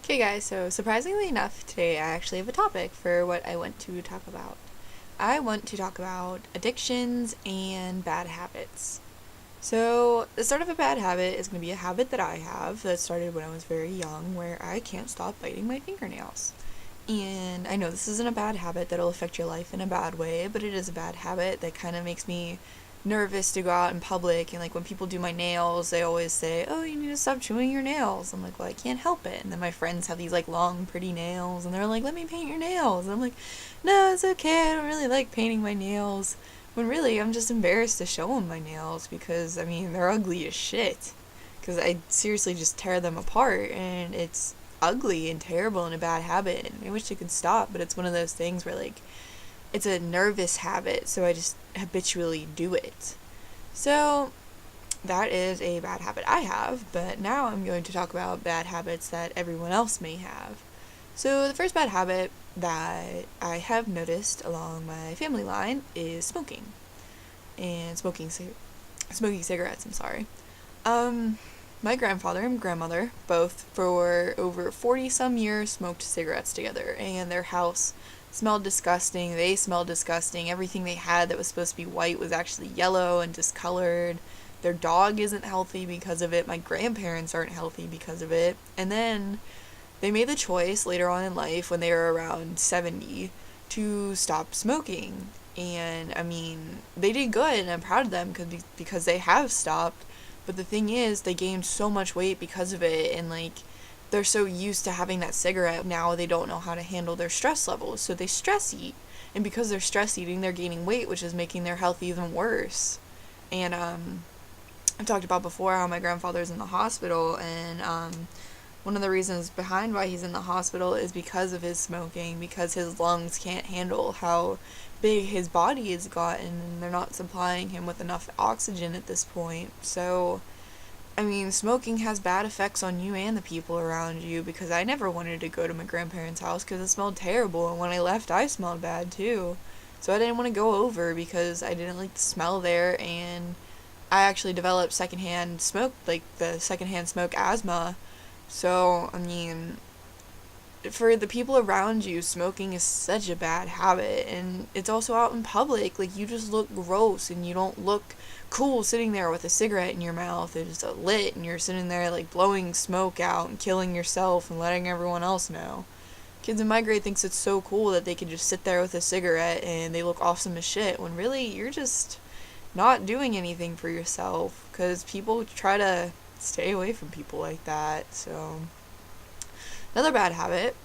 Okay, guys, so surprisingly enough, today I actually have a topic for what I want to talk about. I want to talk about addictions and bad habits. So, the start of a bad habit is going to be a habit that I have that started when I was very young, where I can't stop biting my fingernails. And I know this isn't a bad habit that'll affect your life in a bad way, but it is a bad habit that kind of makes me nervous to go out in public. And like when people do my nails, they always say, "Oh, you need to stop chewing your nails." I'm like, "Well, I can't help it." And then my friends have these like long, pretty nails, and they're like, "Let me paint your nails." And I'm like, "No, it's okay. I don't really like painting my nails." When really, I'm just embarrassed to show them my nails because, I mean, they're ugly as shit. Because I seriously just tear them apart, and it's ugly and terrible and a bad habit. And I wish it could stop, but it's one of those things where, like, it's a nervous habit, so I just habitually do it. So, that is a bad habit I have, but now I'm going to talk about bad habits that everyone else may have. So, the first bad habit that I have noticed along my family line is smoking. And smoking cigarettes, I'm sorry. My grandfather and grandmother, both for over 40 some years, smoked cigarettes together, and their house smelled disgusting. They smelled disgusting. Everything they had that was supposed to be white was actually yellow and discolored. Their dog isn't healthy because of it. My grandparents aren't healthy because of it. And then they made the choice later on in life, when they were around 70, to stop smoking. And I mean, they did good, and I'm proud of them because they have stopped. But the thing is, they gained so much weight because of it, and like, they're so used to having that cigarette now they don't know how to handle their stress levels, so they stress eat. And because they're stress eating, they're gaining weight, which is making their health even worse. And I've talked about before how my grandfather's in the hospital, and one of the reasons behind why he's in the hospital is because of his smoking, because his lungs can't handle how big his body has gotten, and they're not supplying him with enough oxygen at this point. So, I mean, smoking has bad effects on you and the people around you, because I never wanted to go to my grandparents' house because it smelled terrible, and when I left, I smelled bad too. So I didn't want to go over because I didn't like the smell there, and I actually developed secondhand smoke, like the secondhand smoke asthma. So, I mean, for the people around you, smoking is such a bad habit, and it's also out in public. Like, you just look gross, and you don't look cool sitting there with a cigarette in your mouth. It's lit, and you're sitting there, like, blowing smoke out and killing yourself and letting everyone else know. Kids in my grade thinks it's so cool that they can just sit there with a cigarette and they look awesome as shit, when really, you're just not doing anything for yourself, because people try to stay away from people like that. So, another bad habit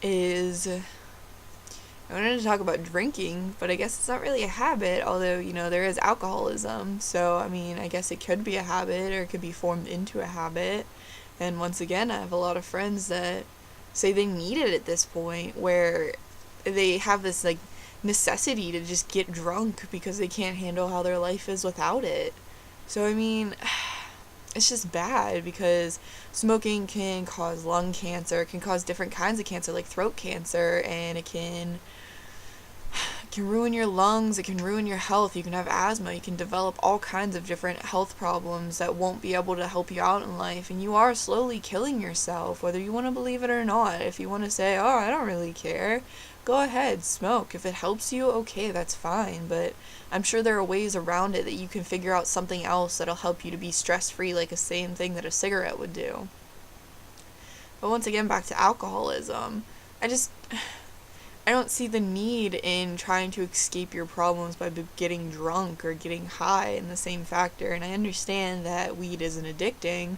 is, I wanted to talk about drinking, but I guess it's not really a habit, although, there is alcoholism. So, I mean, I guess it could be a habit, or it could be formed into a habit. And once again, I have a lot of friends that say they need it at this point, where they have this, like, necessity to just get drunk because they can't handle how their life is without it. So, I mean, it's just bad, because smoking can cause lung cancer, it can cause different kinds of cancer like throat cancer, and it can ruin your lungs, it can ruin your health. You can have asthma, you can develop all kinds of different health problems that won't be able to help you out in life, and you are slowly killing yourself, whether you want to believe it or not. If you want to say, "Oh, I don't really care," go ahead, smoke. If it helps you, okay, that's fine, but I'm sure there are ways around it that you can figure out something else that'll help you to be stress-free, like the same thing that a cigarette would do. But once again, back to alcoholism. I just I don't see the need in trying to escape your problems by getting drunk or getting high in the same factor. And I understand that weed isn't addicting,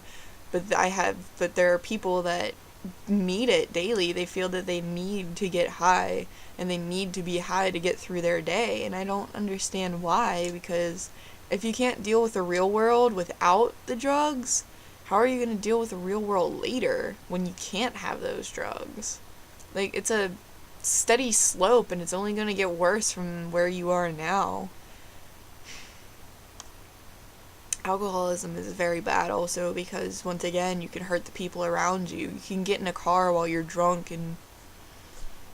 but there are people that need it daily. They feel that they need to get high, and they need to be high to get through their day. And I don't understand why, because if you can't deal with the real world without the drugs, how are you going to deal with the real world later when you can't have those drugs? Like, it's a steady slope, and it's only going to get worse from where you are now. Alcoholism is very bad also, because once again, you can hurt the people around you. You can get in a car while you're drunk and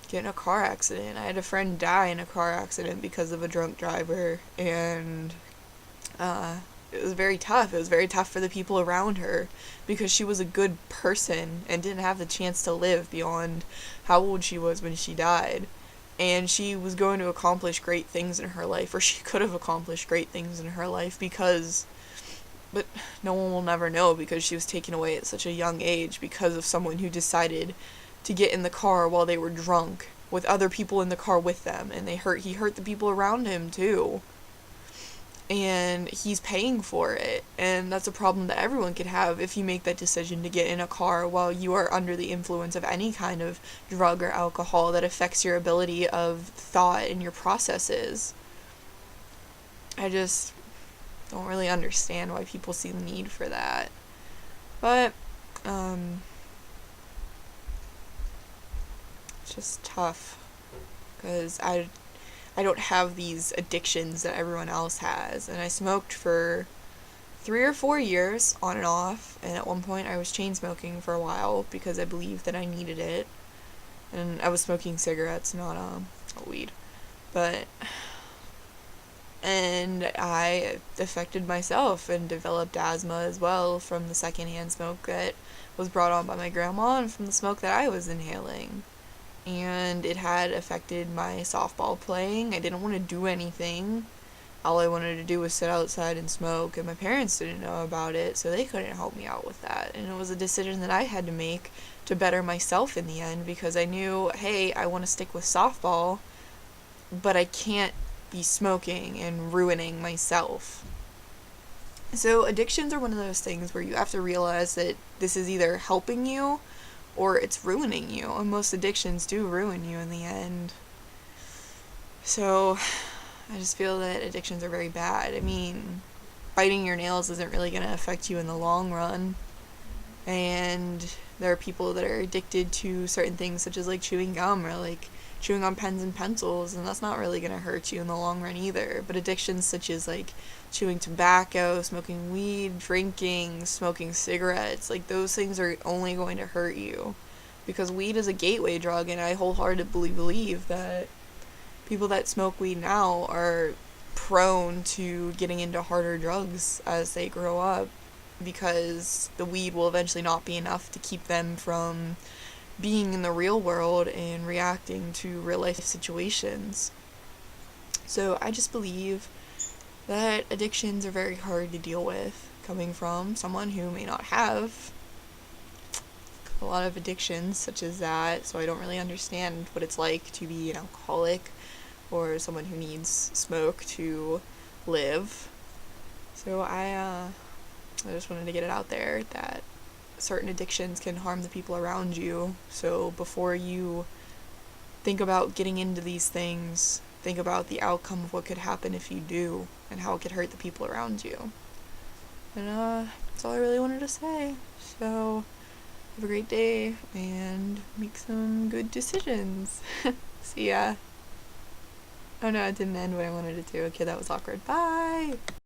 get in a car accident. I had a friend die in a car accident because of a drunk driver, and it was very tough. It was very tough for the people around her because she was a good person and didn't have the chance to live beyond how old she was when she died. And she was going to accomplish great things in her life, or she could have accomplished great things in her life but no one will never know because she was taken away at such a young age because of someone who decided to get in the car while they were drunk with other people in the car with them, and he hurt the people around him too. And he's paying for it, and that's a problem that everyone could have if you make that decision to get in a car while you are under the influence of any kind of drug or alcohol that affects your ability of thought and your processes. I just don't really understand why people see the need for that. But it's just tough because I don't have these addictions that everyone else has, and I smoked for 3 or 4 years on and off, and at one point I was chain smoking for a while because I believed that I needed it, and I was smoking cigarettes, not weed, and I affected myself and developed asthma as well from the secondhand smoke that was brought on by my grandma and from the smoke that I was inhaling. And it had affected my softball playing. I didn't want to do anything. All I wanted to do was sit outside and smoke, and my parents didn't know about it, so they couldn't help me out with that. And it was a decision that I had to make to better myself in the end because I knew, hey, I want to stick with softball, but I can't be smoking and ruining myself. So addictions are one of those things where you have to realize that this is either helping you or it's ruining you, and most addictions do ruin you in the end. So I just feel that addictions are very bad. I mean, biting your nails isn't really going to affect you in the long run, and there are people that are addicted to certain things such as like chewing gum or like chewing on pens and pencils, and that's not really going to hurt you in the long run either. But addictions such as like chewing tobacco, smoking weed, drinking, smoking cigarettes, like those things are only going to hurt you because weed is a gateway drug, and I wholeheartedly believe that people that smoke weed now are prone to getting into harder drugs as they grow up because the weed will eventually not be enough to keep them from being in the real world and reacting to real life situations. So I just believe that addictions are very hard to deal with, coming from someone who may not have a lot of addictions such as that, so I don't really understand what it's like to be an alcoholic or someone who needs smoke to live. So I just wanted to get it out there that certain addictions can harm the people around you. So before you think about getting into these things, think about the outcome of what could happen if you do and how it could hurt the people around you. And that's all I really wanted to say. So have a great day and make some good decisions. See ya. Oh no, it didn't end when I wanted it to. Okay, that was awkward. Bye!